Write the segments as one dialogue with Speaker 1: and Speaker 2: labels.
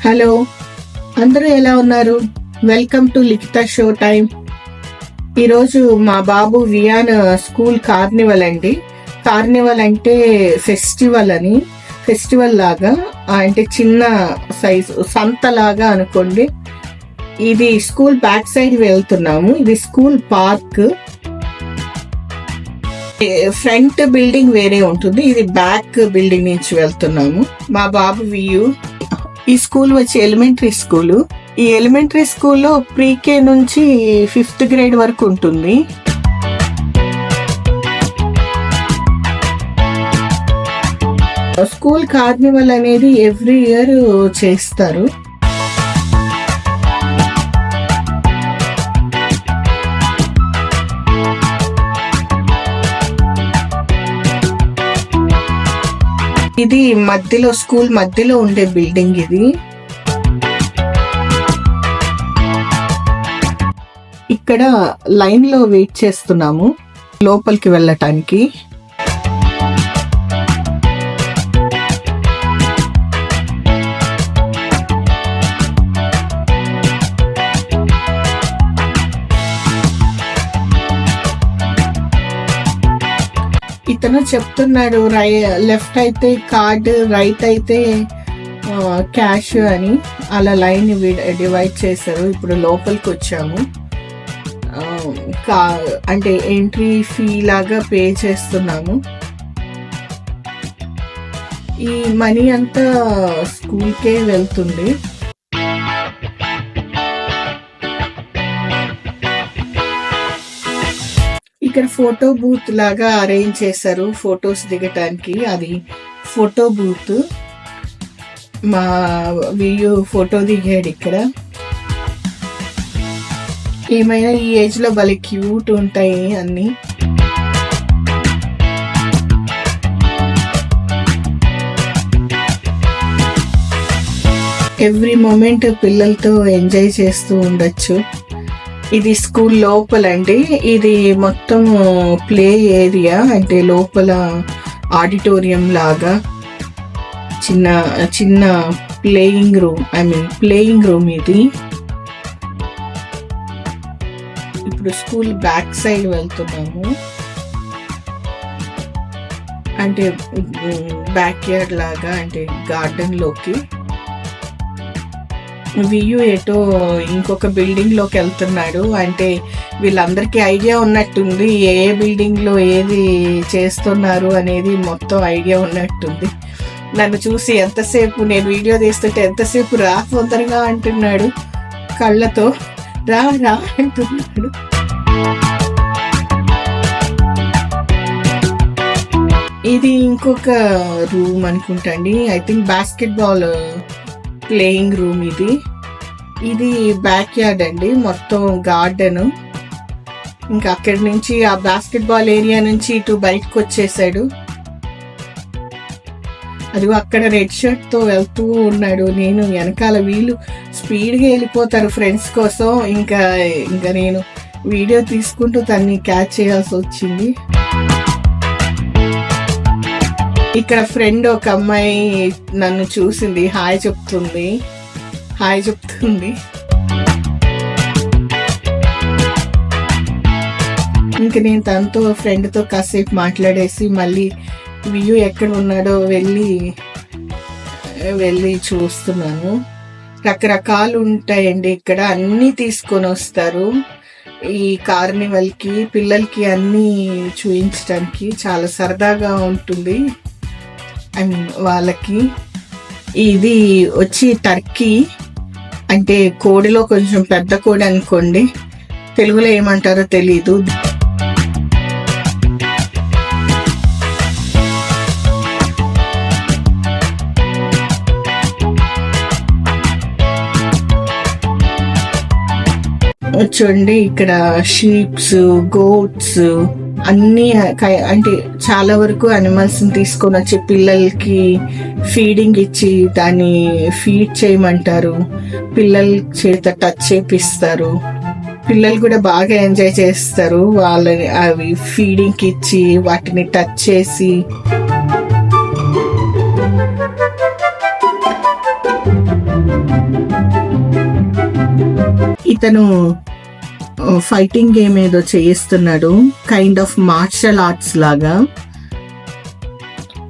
Speaker 1: Hello, అందరూ ఎలా ఉన్నారు? Welcome to Likhita show time. ఈరోజు మా బాబు వియాన్ స్కూల్ కార్నివల్ అండి. కార్నివల్ అంటే ఫెస్టివల్ లాగా, అంటే చిన్న సైజు సంత లాగా అనుకోండి. ఇది స్కూల్ బ్యాక్ సైడ్ వెళ్తున్నాము. ఇది స్కూల్ పార్క్. ఫ్రంట్ బిల్డింగ్ వేరే ఉంటుంది, ఇది బ్యాక్ బిల్డింగ్ నుంచి వెళ్తున్నాము. మా బాబు వియూ. ఈ స్కూల్ వచ్చి ఎలిమెంటరీ స్కూల్. ఈ ఎలిమెంటరీ స్కూల్లో ప్రీకే నుంచి 5th గ్రేడ్ వరకు ఉంటుంది. స్కూల్ కార్నివల్ అనేది ఎవ్రీ ఇయర్ చేస్తారు. ఇది మధ్యలో, స్కూల్ మధ్యలో ఉండే బిల్డింగ్ ఇది. ఇక్కడ లైన్ లో వెయిట్ చేస్తున్నాము లోపలికి వెళ్ళటానికి. ఇతను చెప్తున్నాడు లెఫ్ట్ అయితే కార్డ్, రైట్ అయితే క్యాష్ అని. అలా లైన్ డివైడ్ చేశారు. ఇప్పుడు లోపలికి వచ్చాము. అంటే ఎంట్రీ ఫీ లాగా పే చేస్తున్నాము. ఈ మనీ అంతా స్కూల్కే వెళ్తుంది. ఇక్కడ ఫోటో బూత్ లాగా అరేంజ్ చేశారు ఫొటోస్ దిగటానికి. అది ఫోటో బూత్. మా వీడియో ఫోటో దిగాడు ఇక్కడ. ఏమైనా ఈ ఏజ్ లో భలే క్యూట్ ఉంటాయి అన్ని. ఎవ్రీ మూమెంట్ పిల్లలతో ఎంజాయ్ చేస్తూ ఉండొచ్చు. ఇది స్కూల్ లోపలండి. ఇది మొత్తం ప్లే ఏరియా, అంటే లోపల ఆడిటోరియం లాగా చిన్న చిన్న ప్లేయింగ్ రూమ్ ఇది. ఇప్పుడు స్కూల్ బ్యాక్ సైడ్ వెళ్తున్నాము, అంటే బ్యాక్ యార్డ్ లాగా, అంటే గార్డెన్ లోకి. వియూ ఎటో ఇంకొక బిల్డింగ్ లోకి వెళ్తున్నాడు. అంటే వీళ్ళందరికీ ఐడియా ఉన్నట్టుంది ఏ బిల్డింగ్ లో ఏది చేస్తున్నారు అనేది మొత్తం ఐడియా ఉన్నట్టుంది. నన్ను చూసి ఎంతసేపు, నేను వీడియో తీస్తుంటే ఎంతసేపు రా తొందరగా అంటున్నాడు, కళ్ళతో రా రా అంటున్నాడు. ఇది ఇంకొక రూమ్ అనుకుంటండి. I think basketball playing room ఇది. ఇది బ్యాక్ యార్డ్ అండి, మొత్తం గార్డెన్. ఇంకా అక్కడి నుంచి ఆ బాస్కెట్బాల్ ఏరియా నుంచి ఇటు బయటకు వచ్చేసాడు. అదిగో అక్కడ రెడ్ షర్ట్ తో వెళ్తూ ఉన్నాడు. నేను వెనకాల, వీళ్ళు స్పీడ్గా వెళ్ళిపోతారు ఫ్రెండ్స్ కోసం. ఇంకా నేను వీడియో తీసుకుంటూ తన్ని క్యాచ్ చేయాల్సి వచ్చింది. ఇక్కడ ఫ్రెండ్ ఒక అమ్మాయి నన్ను చూసింది, హాయ్ చెప్తుంది. ఇంక నేను తనతో, ఫ్రెండ్తో కాసేపు మాట్లాడేసి మళ్ళీ వ్యూ ఎక్కడ ఉన్నాడో వెళ్ళి చూస్తున్నాను. రకరకాలు ఉంటాయండి ఇక్కడ, అన్నీ తీసుకొని వస్తారు ఈ కార్నివల్కి. పిల్లలకి అన్నీ చూపించడానికి చాలా సరదాగా ఉంటుంది వాళ్ళకి. ఇది వచ్చి టర్కీ, అంటే కోడిలో కొంచెం పెద్ద కోడి అనుకోండి. తెలుగులో ఏమంటారో తెలీదు. చూడండి, ఇక్కడ షీప్స్, గోట్స్ అన్ని, అంటే చాలా వరకు అనిమల్స్ తీసుకొని వచ్చి పిల్లలకి ఫీడింగ్ ఇచ్చి దాన్ని ఫీడ్ చేయమంటారు. పిల్లల చేత టచ్ చేపిస్తారు. పిల్లలు కూడా బాగా ఎంజాయ్ చేస్తారు వాళ్ళని, అవి ఫీడింగ్ ఇచ్చి వాటిని టచ్ చేసి. ఇతను ఫైటింగ్ గేమ్ ఏదో చేయిస్తున్నాడు, కైండ్ ఆఫ్ మార్షల్ ఆర్ట్స్ లాగా.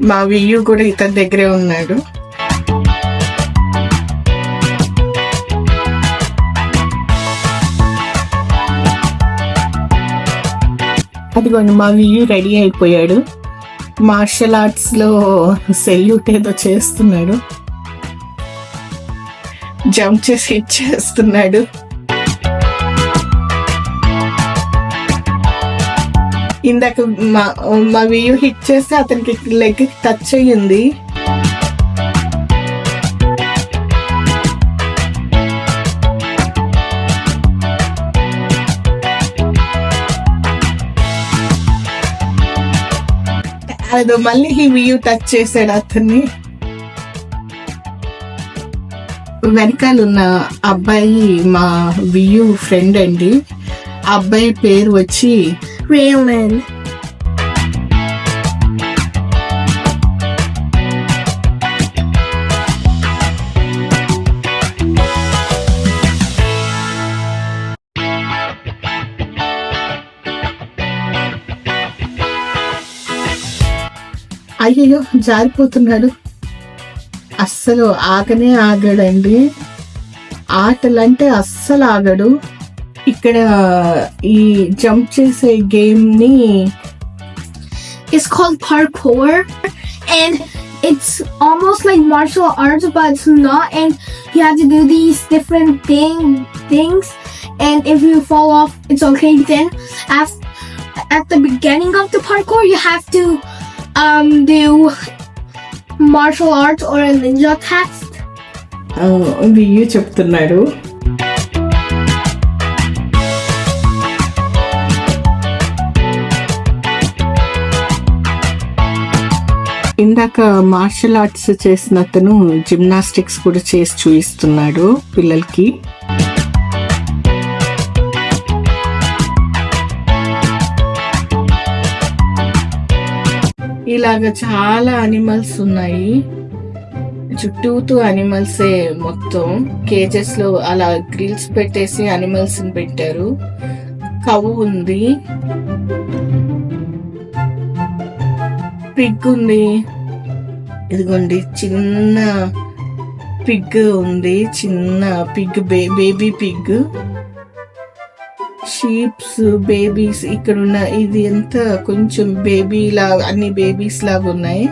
Speaker 1: మా వియ్యు కూడా ఇతని దగ్గరే ఉన్నాడు. అదిగోండి మా వియ్యు రెడీ అయిపోయాడు. మార్షల్ ఆర్ట్స్ లో సెల్యూట్ ఏదో చేస్తున్నాడు, జంప్ చేసి హిట్ చేస్తున్నాడు. ఇందాక మా వియ్యు హిట్ చేస్తే అతనికి లెగ్ టచ్ అయ్యింది. అదో మళ్ళీ వియ్యు టచ్ చేశాడు అతన్ని. వెనకాలన్న అబ్బాయి మా వియ్యు ఫ్రెండ్ అండి. అబ్బాయి పేరు వచ్చి
Speaker 2: Raylan.
Speaker 1: అయ్యో జారిపోతున్నాడు. అస్సలు ఆగనే ఆగాడండి. ఆటలంటే అస్సలు ఆగడు. ఇక్కడ ఈ జంప్ చేసే గేమ్ ని
Speaker 2: It's called parkour, and it's almost like martial arts, but it's not. And you have to do these different things. And if you fall off, it's okay. Then, at the beginning of the parkour, you have to do martial arts or a ninja test.
Speaker 1: వియ్యు చెప్తున్నాడు. ఇందాక martial arts చేసిన అతను gymnastics కూడా చేసి చూపిస్తున్నాడు పిల్లలకి. ఇలాగ చాలా అనిమల్స్ ఉన్నాయి. చుట్టూతూ అనిమల్సే మొత్తం. కేజెస్ లో అలా గ్రిల్స్ పెట్టేసి అనిమల్స్ పెట్టారు. కవ్వు ఉంది, పిగ్ ఉంది. ఇదిగోండి చిన్న పిగ్ ఉంది, చిన్న Pig, baby Pig. Sheeps, babies ఇక్కడ ఉన్న ఇది ఎంత కొంచెం బేబీ లాగా, అన్ని బేబీస్ లాగా ఉన్నాయి.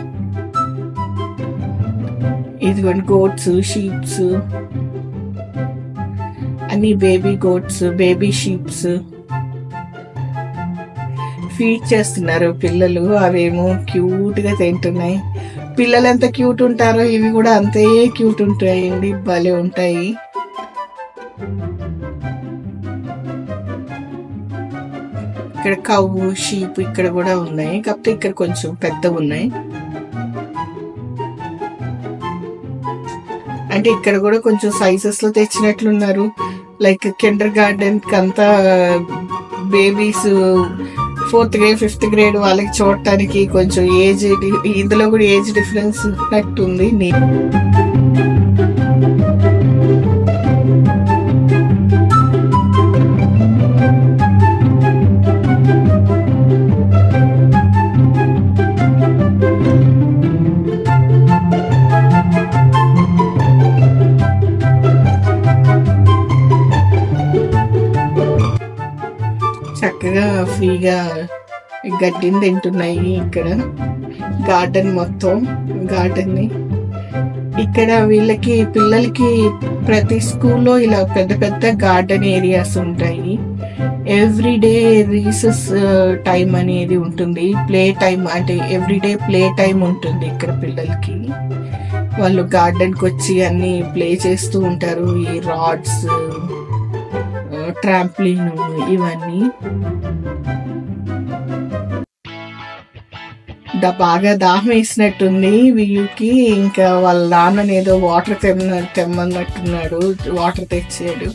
Speaker 1: ఇదిగోండి గోట్స్, షీప్స్, అన్ని baby goats, baby sheeps. Feed చేస్తున్నారు పిల్లలు. అవేమో క్యూట్ గా తింటున్నాయి. పిల్లలు ఎంత క్యూట్ ఉంటారో ఇవి కూడా అంతే క్యూట్ ఉంటాయండి, భలే ఉంటాయి. ఇక్కడ కవ్వు, షీప్ ఇక్కడ కూడా ఉన్నాయి, కాకపోతే ఇక్కడ కొంచెం పెద్ద ఉన్నాయి. అంటే ఇక్కడ కూడా కొంచెం సైజెస్ లో తెచ్చినట్లున్నారు. లైక్ కిండర్ గార్డెన్ కంతా babies, 4th grade 5th grade వాళ్ళకి చూడటానికి కొంచెం ఏజ్, ఇందులో కూడా ఏజ్ డిఫరెన్స్ ఉన్నట్టుంది. చక్కగా ఫ్రీగా గడ్డిని తింటున్నాయి. ఇక్కడ గార్డెన్ మొత్తం, గార్డెన్ ని ఇక్కడ వీళ్ళకి పిల్లలకి ప్రతి స్కూల్లో ఇలా పెద్ద పెద్ద గార్డెన్ ఏరియాస్ ఉంటాయి. ఎవ్రీడే రీసెస్ టైం అనేది ఉంటుంది, ప్లే టైం అంటే ఎవ్రీడే ప్లే టైం ఉంటుంది ఇక్కడ పిల్లలకి. వాళ్ళు గార్డెన్కి వచ్చి అన్ని ప్లే చేస్తూ ఉంటారు. ఈ రాడ్స్, ట్రాంప్లిన్ ఇవన్నీ. బాగా దాహం వేసినట్టుంది వియ్యూకి. ఇంకా వాళ్ళ నాన్నని ఏదో వాటర్ తెమ్మన్నట్టున్నాడు, వాటర్ తెచ్చాడు.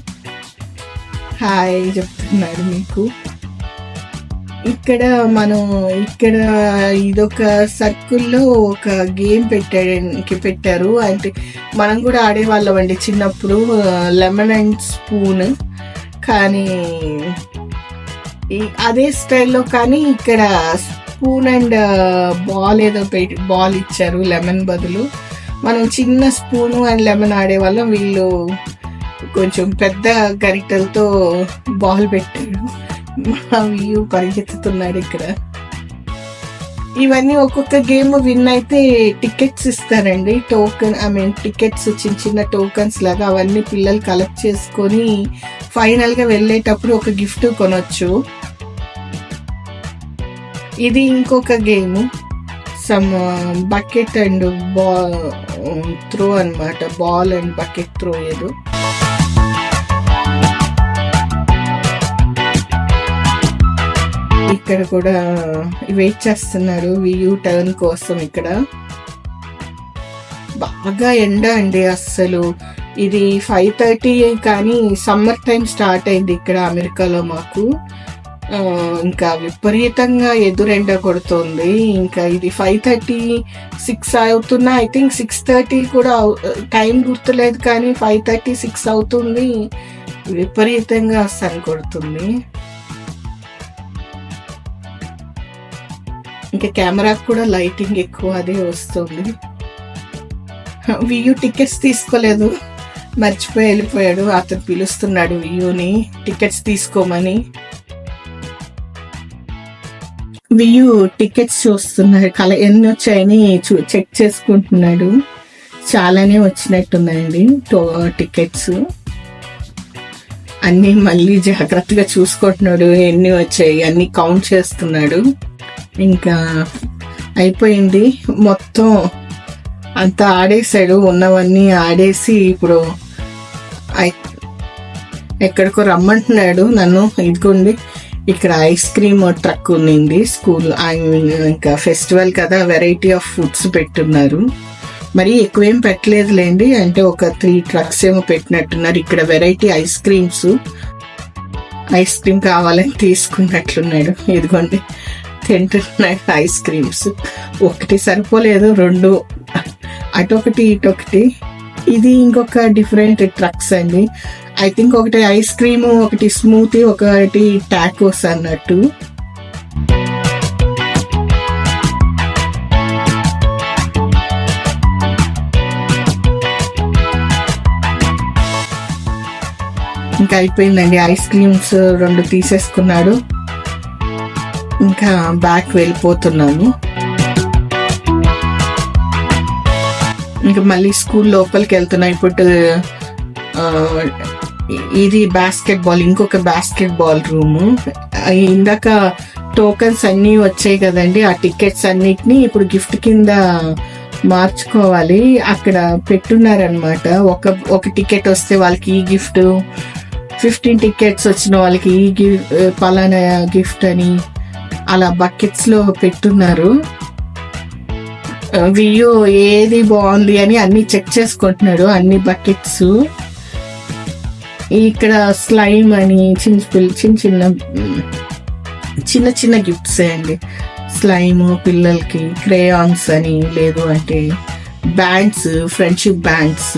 Speaker 1: హాయ్ చెప్తున్నాడు మీకు. ఇక్కడ ఇదొక సర్కిల్లో ఒక గేమ్ పెట్టారు. అంటే మనం కూడా ఆడేవాళ్ళం అండి చిన్నప్పుడు. లెమన్ అండ్ స్పూన్, కానీ అదే స్టైల్లో, కానీ ఇక్కడ స్పూన్ అండ్ బాల్ ఏదో బాల్ ఇచ్చారు లెమన్ బదులు. మనం చిన్న స్పూను అండ్ లెమన్ ఆడే వల్ల వీళ్ళు కొంచెం పెద్ద గరిటెలతో బాల్ పెట్టారు. మా వ్యూ పరిగెత్తుతున్నాడు ఇక్కడ. ఇవన్నీ ఒక్కొక్క గేమ్ విన్ అయితే టికెట్స్ ఇస్తారండి. టికెట్స్ చిన్న చిన్న టోకన్స్ లాగా అవన్నీ పిల్లలు కలెక్ట్ చేసుకొని ఫైనల్ గా వెళ్ళేటప్పుడు ఒక గిఫ్ట్ కొనొచ్చు. ఇది ఇంకొక game, some bucket and ball throw అన్నమాట. బాల్ అండ్ బకెట్ త్రో ఏదో. ఇక్కడ కూడా వెయిట్ చేస్తున్నారు వ్యూ టర్న్ కోసం. ఇక్కడ బాగా ఎండ అండి అస్సలు. ఇది 5:30 కానీ సమ్మర్ టైం స్టార్ట్ అయింది ఇక్కడ అమెరికాలో మాకు. ఇంకా విపరీతంగా ఎదురెండ కొడుతుంది. ఇంకా ఇది 5:30-6 అవుతున్నా, ఐ థింక్ 6:30 కూడా టైం గుర్తులేదు, కానీ 5:30-6 అవుతుంది. విపరీతంగా సన్ కొడుతుంది. ఇంకా కెమెరాకు కూడా లైటింగ్ ఎక్కువ అదే వస్తుంది. వియూ టికెట్స్ తీసుకోలేదు, మర్చిపోయి వెళ్ళిపోయాడు. అతను పిలుస్తున్నాడు వియూని టికెట్స్ తీసుకోమని. వియూ టికెట్స్ చూస్తున్నాడు, ఎన్ని వచ్చాయని చెక్ చేసుకుంటున్నాడు. చాలానే వచ్చినట్టున్నాయండి టికెట్స్. అన్ని మళ్ళీ జాగ్రత్తగా చూసుకుంటున్నాడు, ఎన్ని వచ్చాయి అన్ని కౌంట్ చేస్తున్నాడు. ఇంకా అయిపోయింది మొత్తం అంతా ఆడేసాడు. ఉన్నవన్నీ ఆడేసి ఇప్పుడు ఎక్కడికో రమ్మంటున్నాడు నన్ను. ఇదిగోండి ఇక్కడ ఐస్ క్రీమ్ ట్రక్ ఉన్నింది స్కూల్. ఇంకా ఫెస్టివల్ కదా, వెరైటీ ఆఫ్ ఫుడ్స్ పెట్టున్నారు. మరి ఎక్కువేం పెట్టలేదులేండి, అంటే ఒక 3 ట్రక్స్ ఏమో పెట్టినట్టున్నారు. ఇక్కడ variety ice creams. Ice cream కావాలని తీసుకున్నట్లున్నాడు. ఇదిగోండి తింటున్నాడు ఐస్ క్రీమ్స్. ఒకటి సరిపోలేదు, 2 అటొకటి ఇటొకటి. ఇది ఇంకొక డిఫరెంట్ ట్రక్స్ అండి. ఐ థింక్ ఒకటి ఐస్ క్రీమ్, ఒకటి స్మూతీ, ఒకటి టాకోస్ అన్నట్టు. ఇంకా అయిపోయిందండి. Ice creams 2 తీసేసుకున్నాడు. ఇంకా బ్యాక్ వెళ్ళిపోతున్నాను. ఇంకా మళ్ళీ స్కూల్ లోపలికి వెళ్తున్నా. ఇప్పుడు ఇది బాస్కెట్ బాల్, ఇంకొక బాస్కెట్ బాల్ రూము. ఇందాక టోకన్స్ అన్నీ వచ్చాయి కదండి, ఆ టికెట్స్ అన్నిటిని ఇప్పుడు గిఫ్ట్ కింద మార్చుకోవాలి. అక్కడ పెట్టున్నారనమాట. ఒక టికెట్ వస్తే వాళ్ళకి ఈ గిఫ్ట్, 15 టికెట్స్ వచ్చిన వాళ్ళకి ఈ పలానా గిఫ్ట్ అని అలా బకెట్స్ లో పెట్టున్నారు. వ్యూ ఏది బాగుంది అని అన్ని చెక్ చేసుకుంటున్నాడు, అన్ని బకెట్స్. ఇక్కడ స్లైమ్ అని చిన్న చిన్న గిఫ్ట్స్ అండి. స్లైమ్ పిల్లలకి, క్రేయాన్స్ అని, లేదు అంటే బ్యాండ్స్, ఫ్రెండ్షిప్ బ్యాండ్స్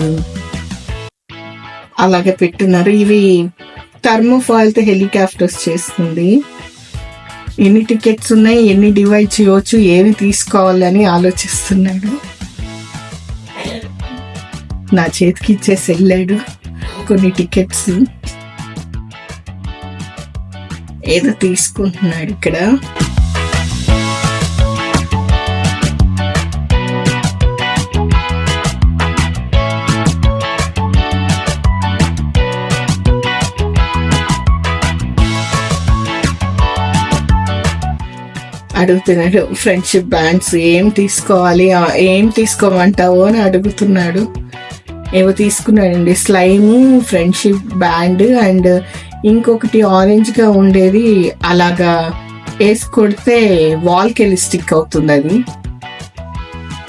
Speaker 1: అలాగే పెట్టున్నారు. ఇవి థర్మోఫాయిల్ తో హెలికాప్టర్స్ చేస్తుంది. ఎన్ని టికెట్స్ ఉన్నాయి, ఎన్ని డివైడ్ చేయవచ్చు, ఏవి తీసుకోవాలని ఆలోచిస్తున్నాడు. నా చేతికి ఇచ్చేసి వెళ్ళాడు కొన్ని టికెట్స్. ఏదో తీసుకుంటున్నాడు ఇక్కడ. అడుగుతున్నాడు ఫ్రెండ్షిప్ బ్యాండ్స్ ఏం తీసుకోవాలి, ఏం తీసుకోమంటావు అని అడుగుతున్నాడు. ఏవో తీసుకున్నాడండి, స్లైమ్, ఫ్రెండ్షిప్ బ్యాండ్ అండ్ ఇంకొకటి ఆరెంజ్ గా ఉండేది, అలాగా వేసి కొడితే వాల్ కి వెళ్ళి స్టిక్ అవుతుంది అది.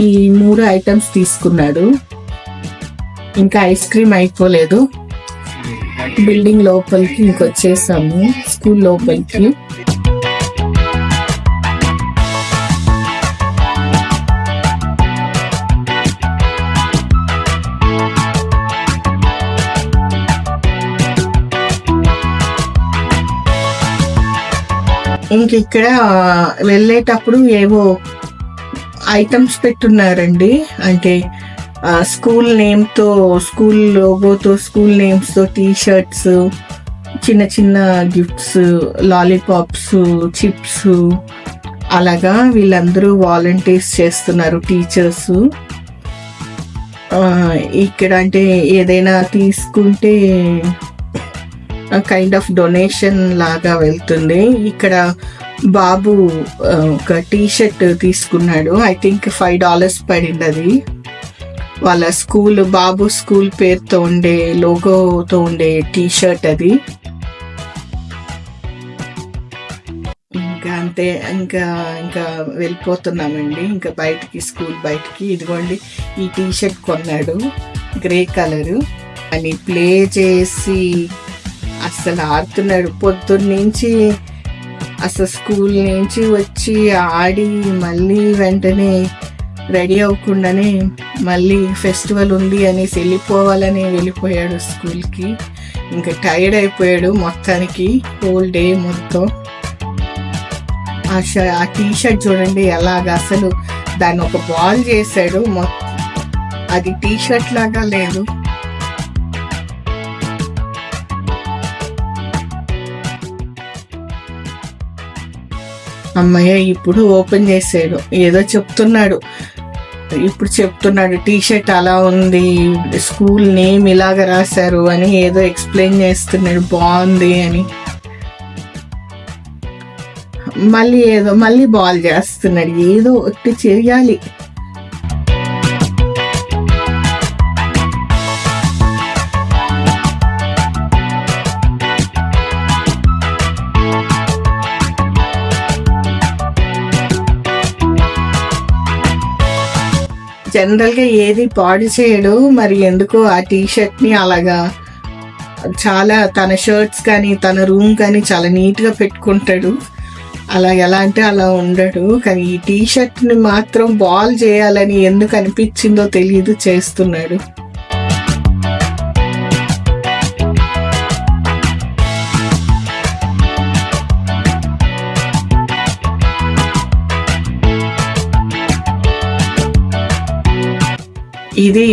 Speaker 1: ఈ 3 ఐటమ్స్ తీసుకున్నాడు. ఇంకా ఐస్ క్రీమ్ అయిపోలేదు. బిల్డింగ్ లోపలికి ఇంకొచ్చేసాము, స్కూల్ లోపలికి. ఇంక ఇక్కడ వెళ్ళేటప్పుడు ఏవో ఐటమ్స్ పెట్టున్నారండి, అంటే స్కూల్ నేమ్తో, స్కూల్ లోగోతో, స్కూల్ నేమ్స్తో టీ-షర్ట్స్, చిన్న చిన్న గిఫ్ట్స్, లాలీపాప్స్, చిప్స్, అలాగా వీళ్ళందరూ వాలంటీర్స్ చేస్తున్నారు, టీచర్స్. ఇక్కడ అంటే ఏదైనా తీసుకుంటే కైండ్ ఆఫ్ డొనేషన్ లాగా వెళ్తుంది. ఇక్కడ బాబు ఒక టీ-షర్ట్ తీసుకున్నాడు, ఐ థింక్ $5 పడింది. అది వాళ్ళ స్కూల్, బాబు స్కూల్ పేరుతో ఉండే, లోగోతో ఉండే టీ-షర్ట్ అది. ఇంకా అంతే, ఇంకా ఇంకా వెళ్ళిపోతున్నామండి ఇంకా బయటికి, స్కూల్ బయటికి. ఇదిగోండి ఈ టీ-షర్ట్ కొన్నాడు, గ్రే కలరు అని ప్లే చేసి అసలు ఆడుతున్నాడు పొద్దున్నుంచి. అసలు స్కూల్ నుంచి వచ్చి ఆడి మళ్ళీ వెంటనే రెడీ అవ్వకుండానే మళ్ళీ ఫెస్టివల్ ఉంది అనేసి వెళ్ళిపోవాలని వెళ్ళిపోయాడు స్కూల్కి. ఇంకా టైర్డ్ అయిపోయాడు మొత్తానికి, హోల్ డే మొత్తం. ఆ టీ-షర్ట్ చూడండి ఎలాగా, అసలు దాన్ని ఒక బాల్ చేశాడు, అది టీ-షర్ట్ లాగా లేదు. అమ్మయ్య ఇప్పుడు ఓపెన్ చేసాడు, ఏదో చెప్తున్నాడు, టీ-షర్ట్ అలా ఉంది, స్కూల్ నేమ్ ఇలాగ రాశారు అని ఏదో ఎక్స్ప్లెయిన్ చేస్తున్నాడు, బాగుంది అని. మళ్ళీ బాల్ చేస్తున్నాడు, ఏదో ఒకటి చేయాలి. జనరల్గా ఏది పాడు చేయడు, మరి ఎందుకో ఆ టీ-షర్ట్ని అలాగా చాలా, తన షర్ట్స్ కానీ తన రూమ్ కానీ చాలా నీట్గా పెట్టుకుంటాడు. అలా ఎలా అంటే అలా ఉండడు, కానీ ఈ టీ-షర్ట్ని మాత్రం బాల్ చేయాలని ఎందుకు అనిపించిందో తెలియదు, చేస్తున్నాడు. ఇది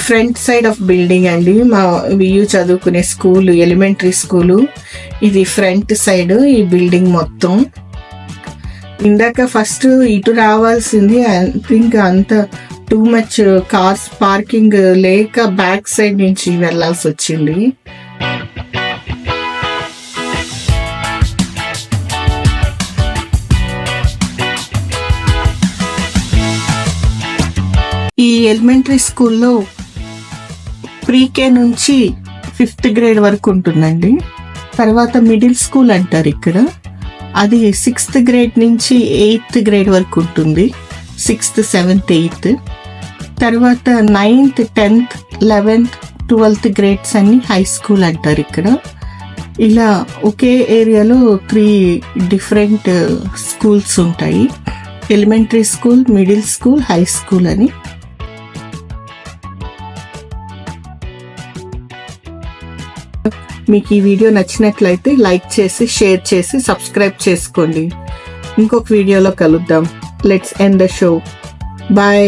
Speaker 1: ఫ్రంట్ సైడ్ ఆఫ్ బిల్డింగ్ అండి, మా వియూ చదువుకునే స్కూల్, ఎలిమెంటరీ స్కూలు. ఇది ఫ్రంట్ సైడ్ ఈ బిల్డింగ్ మొత్తం. ఇందాక ఫస్ట్ ఇటు రావాల్సింది, ఐ థింక్ అంత టూ మచ్ కార్స్ పార్కింగ్ లేక బ్యాక్ సైడ్ నుంచి వెళ్లాల్సి వచ్చింది. ఈ ఎలిమెంటరీ స్కూల్లో ప్రీకే నుంచి 5th grade వరకు ఉంటుందండి. తర్వాత మిడిల్ స్కూల్ అంటారు ఇక్కడ, అది 6th grade నుంచి 8th grade వరకు ఉంటుంది, 6th, 7th, 8th. తర్వాత 9th, 10th, 11th, 12th grades అన్ని హై స్కూల్ అంటారు ఇక్కడ. ఇలా ఒకే ఏరియాలో 3 different స్కూల్స్ ఉంటాయి, elementary school, middle school, high school అని. మీకు ఈ వీడియో నచ్చినట్లయితే లైక్ చేసి, షేర్ చేసి, సబ్స్క్రైబ్ చేసుకోండి. ఇంకొక వీడియోలో కలుద్దాం. Let's end the show. Bye.